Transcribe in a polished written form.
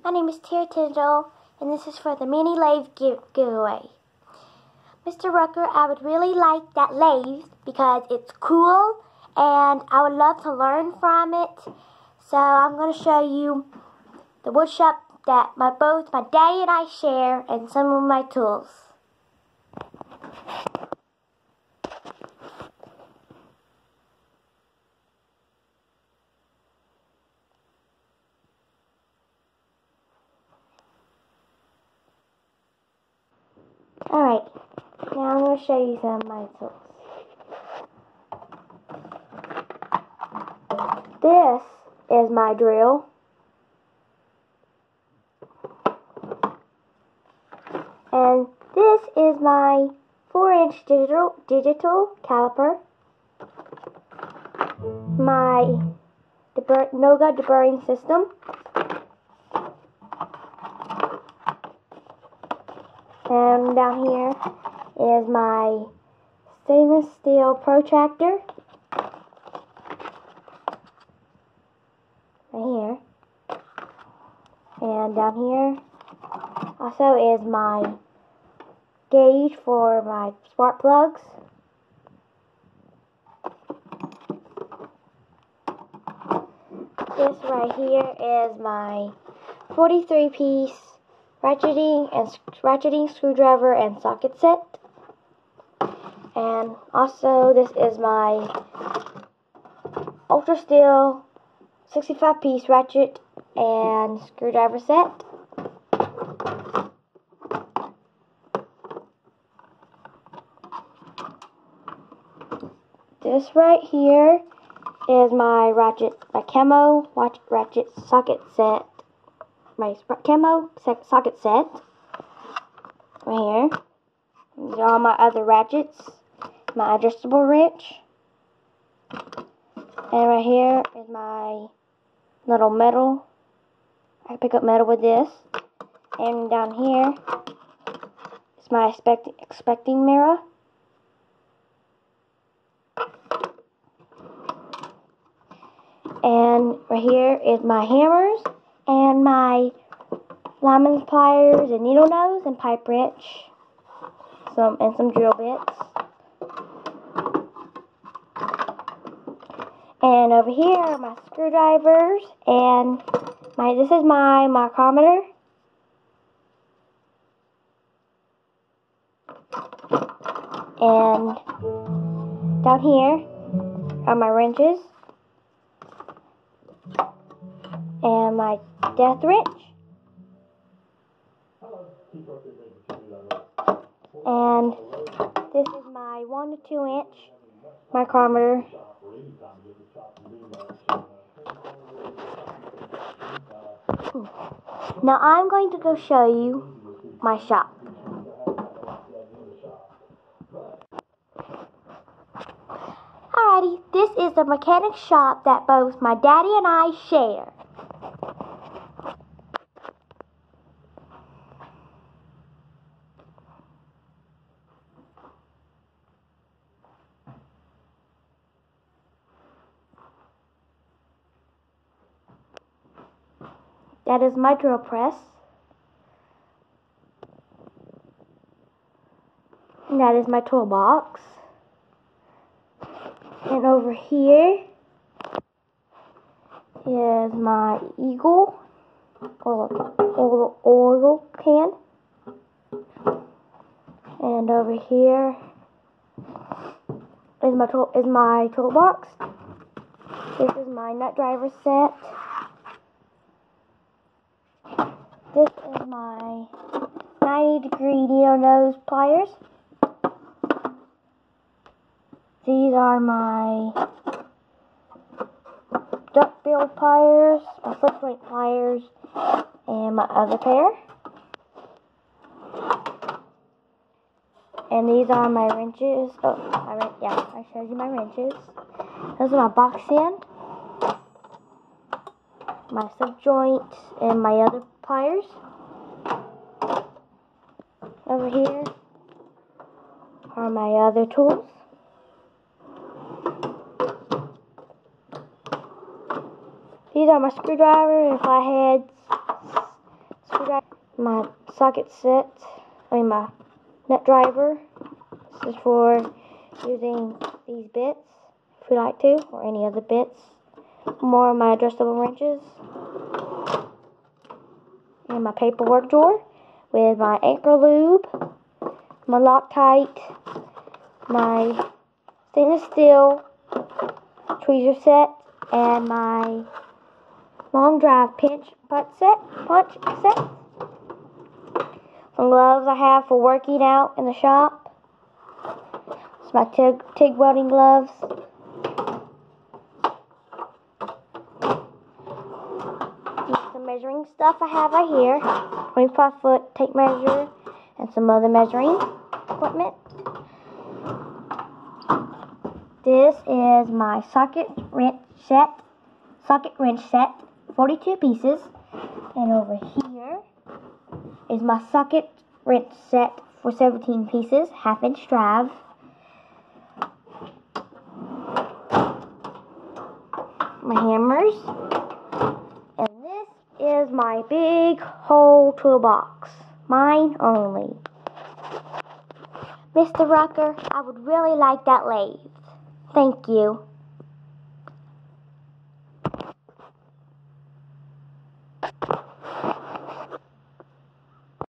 My name is Tara Tyndall, and this is for the mini lathe giveaway. Mr. Rucker, I would really like that lathe because it's cool and I would love to learn from it. So I'm going to show you the wood shop that both my daddy and I share and some of my tools. Alright, now I'm going to show you some of my tools. This is my drill. And this is my 4-inch digital caliper. My Noga deburring system. And down here is my stainless steel protractor. Right here. And down here also is my gauge for my spark plugs. This right here is my 43-piece ratcheting screwdriver and socket set. And also this is my ultra steel 65-piece ratchet and screwdriver set. This right here is my camo ratchet socket set. My camo socket set. Right here. These are all my other ratchets. My adjustable wrench. And right here is my little metal. I can pick up metal with this. And down here is my expecting mirror. And right here is my hammers and my lineman's pliers and needle nose and pipe wrench. Some drill bits. And over here are my screwdrivers and this is my micrometer. And down here are my wrenches. And my death wrench. And this is my 1 to 2 inch micrometer. Now I'm going to go show you my shop. Alrighty, this is the mechanic shop that both my daddy and I share. That is my drill press. And that is my toolbox. And over here is my eagle oil can. And over here is my toolbox. This is my nut driver set. This is my 90-degree needle nose pliers. These are my duckbill pliers, my slip joint pliers, and my other pair. And these are my wrenches. I showed you my wrenches. Those are my box end, my slip joint, and my other pliers. Over here are my other tools. These are my screwdriver and flatheads, my socket set, my nut driver. This is for using these bits, if you like to, or any other bits. More of my adjustable wrenches. And my paperwork drawer with my anchor lube, my Loctite, my stainless steel tweezer set, and my long drive punch set. Some gloves I have for working out in the shop. It's my TIG welding gloves. Some measuring stuff I have right here. 25-foot tape measure and some other measuring equipment. This is my socket wrench set, 42 pieces. And over here is my socket wrench set for 17 pieces, 1/2-inch drive. My hammers. And this is my big whole toolbox. Mine only. Mr. Rucker, I would really like that lathe. Thank you.